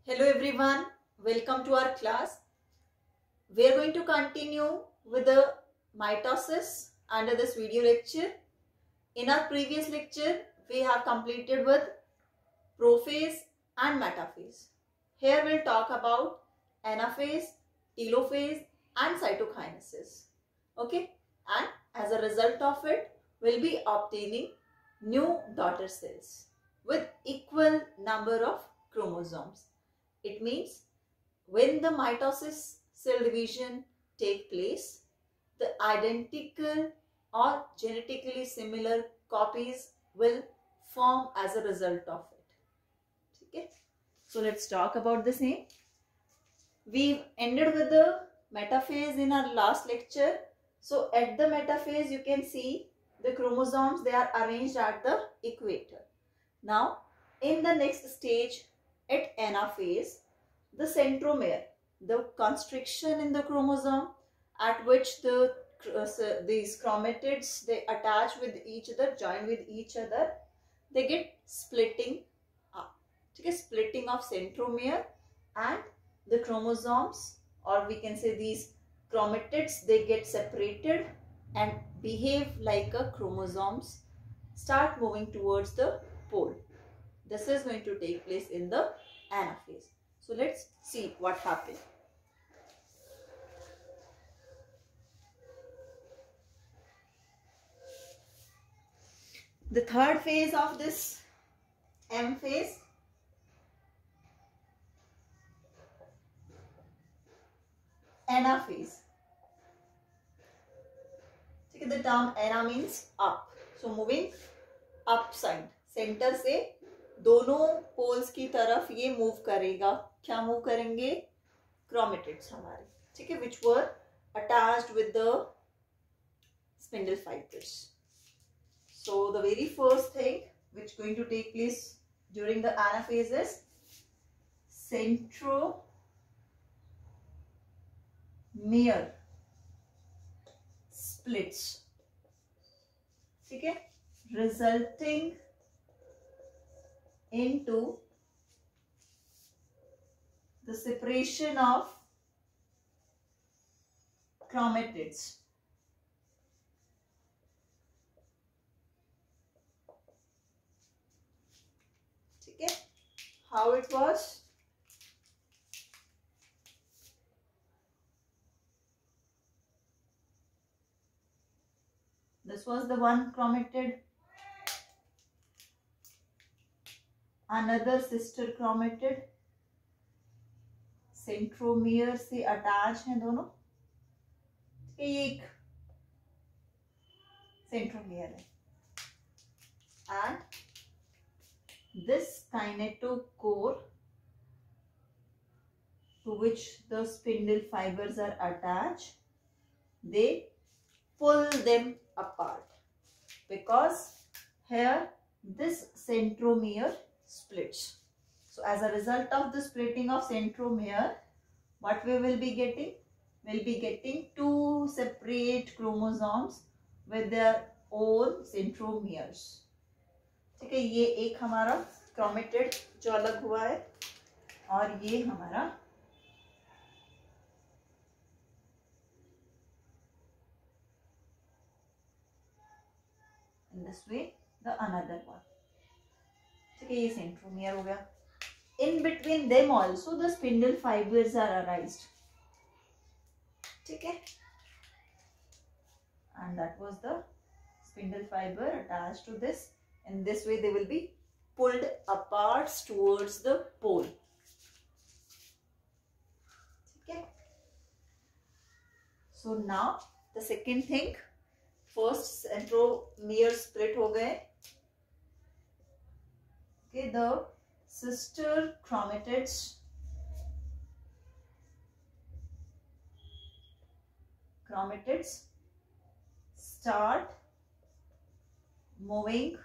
Hello everyone, welcome to our class. We are going to continue with the mitosis under this video lecture. In our previous lecture, we have completed with prophase and metaphase. Here we'll talk about anaphase, telophase and cytokinesis. Okay, and as a result of it, we'll be obtaining new daughter cells with equal number of chromosomes. It means when the mitosis cell division take place, the identical or genetically similar copies will form as a result of it. Okay? So let's talk about the same. We ended with the metaphase in our last lecture. So at the metaphase you can see the chromosomes, they are arranged at the equator. Now in the next stage at anaphase, the centromere, the constriction in the chromosome at which these chromatids, they attach with each other, join with each other, they get splitting up. Okay, splitting of centromere, and the chromosomes, or we can say these chromatids, they get separated and behave like a chromosomes, start moving towards the pole. This is going to take place in the anaphase. So let's see what happened. The third phase of this M phase, anaphase. The term ana means up. So moving upside, centre से दोनों poles की तरफ ये move करेगा. क्या move करेंगे? Chromatids हमारे, ठीक है, which were attached with the spindle fibres. So the very first thing which is going to take place during the anaphase is centromere splits, ठीक है, resulting into the separation of chromatids. Okay, how it was? This was the one chromatid, another sister chromatid, centromere से attach हैं दोनों. ये एक centromere है, and this kinetochore to which the spindle fibers are attached, they pull them apart because here this centromere splits. So as a result of the splitting of centromere, what we will be getting? We'll be getting two separate chromosomes with their own centromeres. ठीक है, ये एक हमारा chromatid जो अलग हुआ है, और ये हमारा in this way the another one. ठीक है, ये सेंट्रोमियर हो गया. In between them also the spindle fibers are raised. ठीक है, and that was the spindle fiber attached to this. In this way they will be pulled apart towards the pole. Okay. So now the second thing, first centromere split हो गए. Okay, the sister chromatids start moving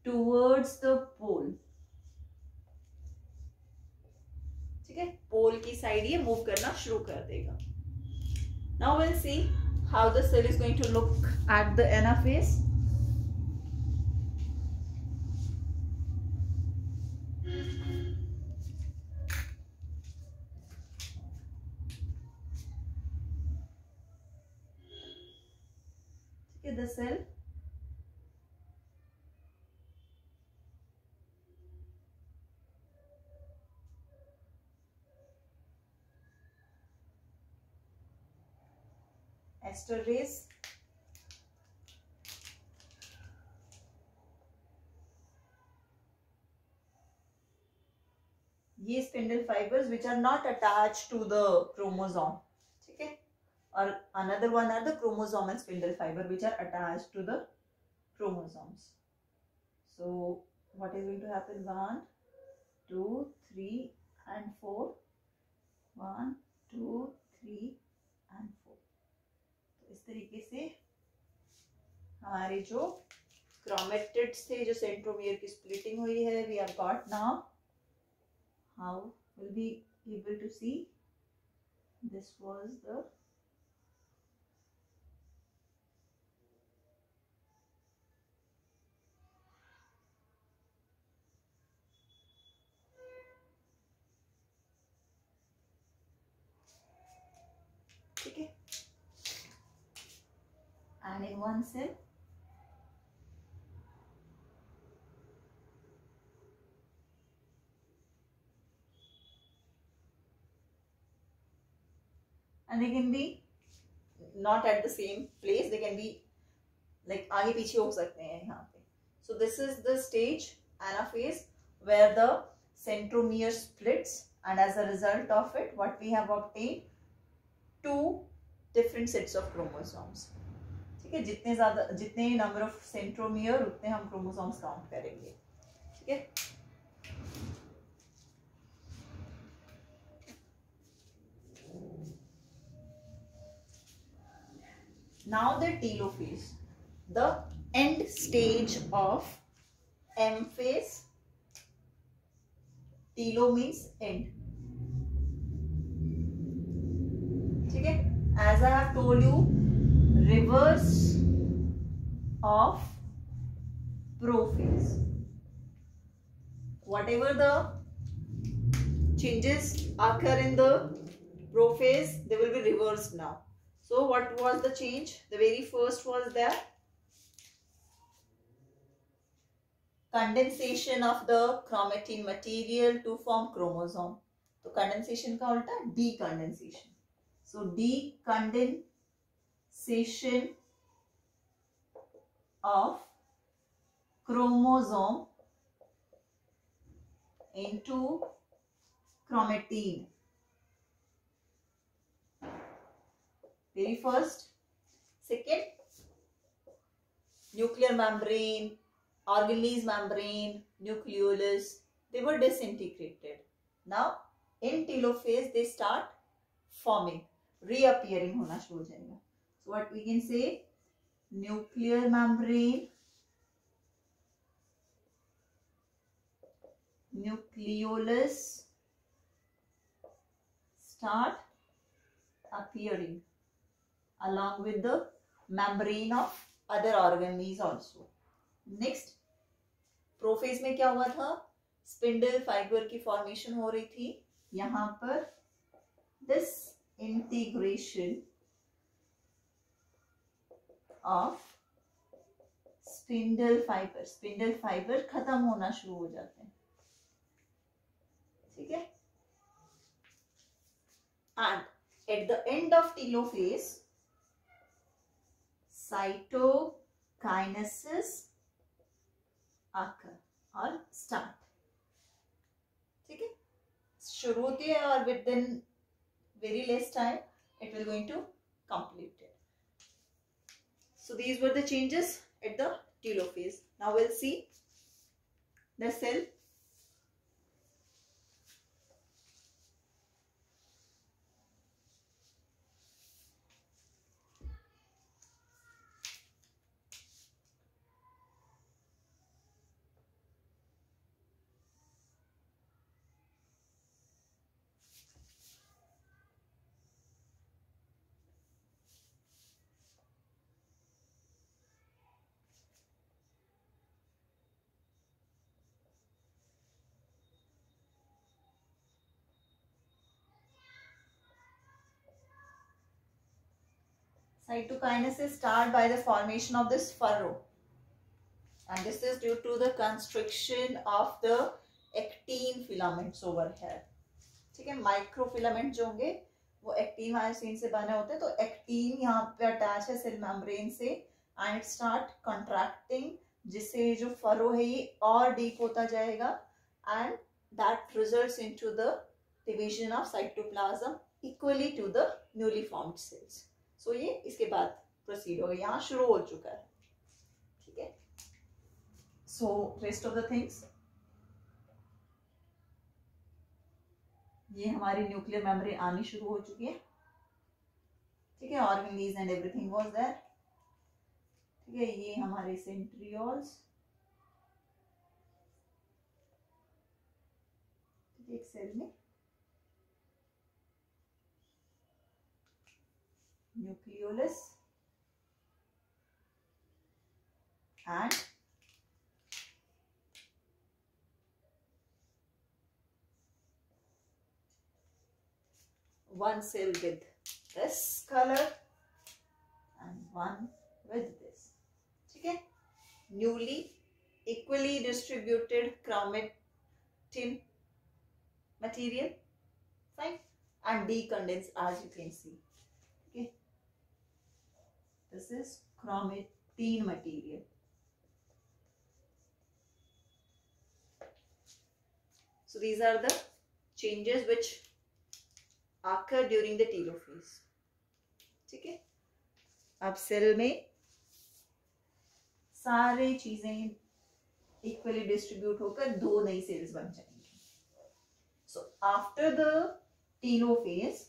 towards the pole. ठीक है, पोल की side ये move करना शुरू कर देगा. Now we'll see how the cell is going to look at the anaphase. the cell. Esterase. ये spindle fibers which are not attached to the chromosome. ठीक है? और another one are the chromosomal spindle fiber which are attached to the chromosomes. So what is going to happen? 1, 2, 3 and 4. 1, 2, 3 and 4. तो इस तरीके से हमारे जो क्रोमेटिड्स थे, जो सेंट्रोमियर की स्प्लिटिंग हुई है, we have got now. How will be able to see? This was the okay, and in one cell and they can be not at the same place, they can be like आगे पीछे हो सकते हैं यहाँ पे. So this is the stage anaphase where the centromere splits, and as a result of it what we have obtained 2 different sets of chromosomes. ठीक है, जितने नंबर ऑफ सेंट्रोमियर उतने हम क्रोमोसोम्स काउंट करेंगे. ठीक है. Now the telophase, the end stage of M phase. Telo means end. ठीक है. As I have told you, reverse of prophase. Whatever the changes occur in the prophase, they will be reversed now. So what was the change? The very first was that condensation of the chromatin material to form chromosome. तो condensation का उल्टा decondensation. So decondensation of chromosome into chromatin. Very first. Second, nuclear membrane, organelles membrane, nucleolus, they were disintegrated. Now in telophase they start forming, reappearing होना शुरू हो जाएगा. So what we can say, nuclear membrane, nucleolus start appearing along with the membrane of other organelles also. Next, prophase में क्या हुआ था? Spindle fibre की formation हो रही थी. यहाँ पर this integration of spindle fibre खत्म होना शुरू हो जाते हैं. ठीक है. And at the end of telophase, cytokinesis occur or start. ठीक है. शुरू होती है और within very less time it will going to complete it. So these were the changes at the telophase. Now we'll see the cell. Cytokinesis start by the formation of this furrow, and this is due to the constriction of the actin filaments over here. ठीक है, microfilament जो होंगे वो actin myosin से बने होते हैं, तो एक्टिन यहाँ पे अटैच है सेल मेम्ब्रेन से एंड इट स्टार्ट कंट्रैक्टिंग, जिससे जो फरो है ये और डीप होता जाएगा and that results into the division of cytoplasm equally to the newly formed cells. So ये इसके बाद प्रोसीड होगा, यहाँ शुरू हो चुका है. ठीक है, so rest of the things, ये हमारी न्यूक्लियर मेम्ब्रेन आनी शुरू हो चुकी है. ठीक है, organelles and everything was there. ठीक है, ये हमारे सेंट्रियोल्स, एक सेल में nucleolus and one cell with this color and one with this. ठीक है, newly equally distributed chromatin material, fine, and decondensed as you can see. Okay, this is chromatin material. So these are the changes which occur during the telophase. ठीक है, अब cell में सारे चीजें equally distribute होकर दो नई सेल्स बन जाएंगी. So after the telophase,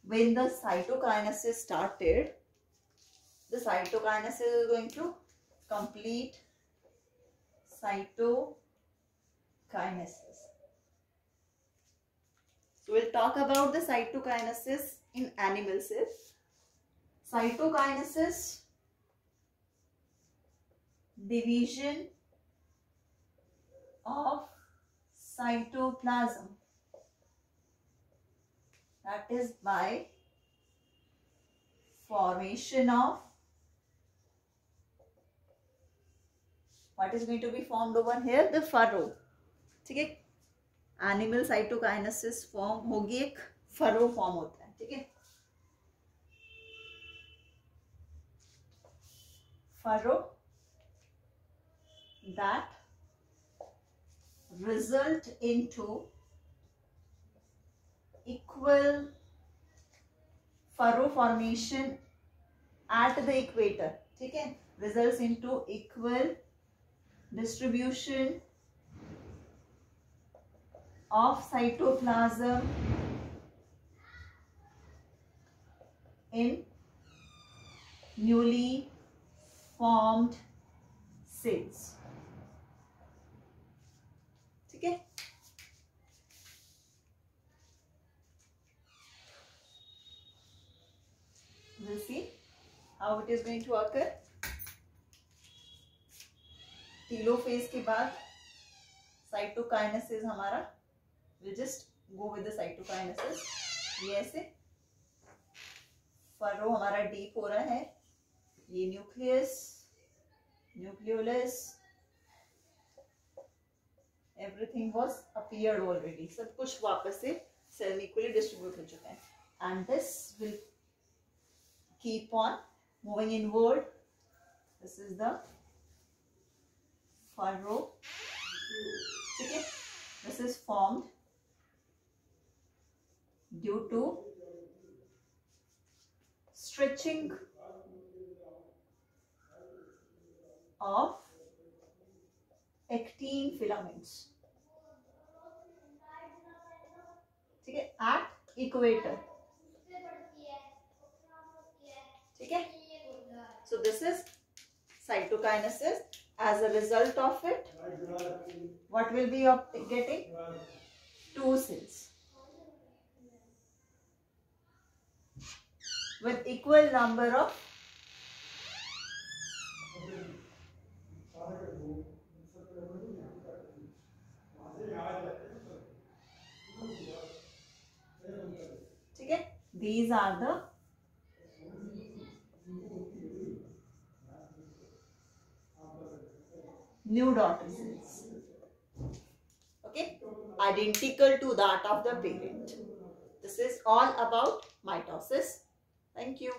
when the cytokinesis started, the cytokinesis is going to complete cytokinesis. So we'll talk about the cytokinesis in animal cells. Cytokinesis, division of cytoplasm, that is by formation of, what is going to be formed over here, the furrow. ठीक है, animal cytokinesis form होगी, एक furrow form होता है. ठीक है, furrow that result into equal furrow formation at the equator. ठीक है, results into equal distribution of cytoplasm in newly formed cells. ठीक है, we'll see how it is going to occur. telophase के बाद cytokinesis हमारा, we'll just go with the cytokinesis. ये ऐसे furrow हमारा डीप हो रहा है, ये nucleus, nucleolus, everything was appeared already, सब कुछ वापस से सेल में इक्वली डिस्ट्रीब्यूट हो चुका है. And this will keep on moving inward. This is the furrow. ठीक है, this is formed due to stretching of actin filaments. ठीक है, at equator. ठीक है, so this is cytokinesis. As a result of it, what will be getting? Two cells with equal number of ठीक है, these are the new daughter cells. Okay, identical to that of the parent. This is all about mitosis. Thank you.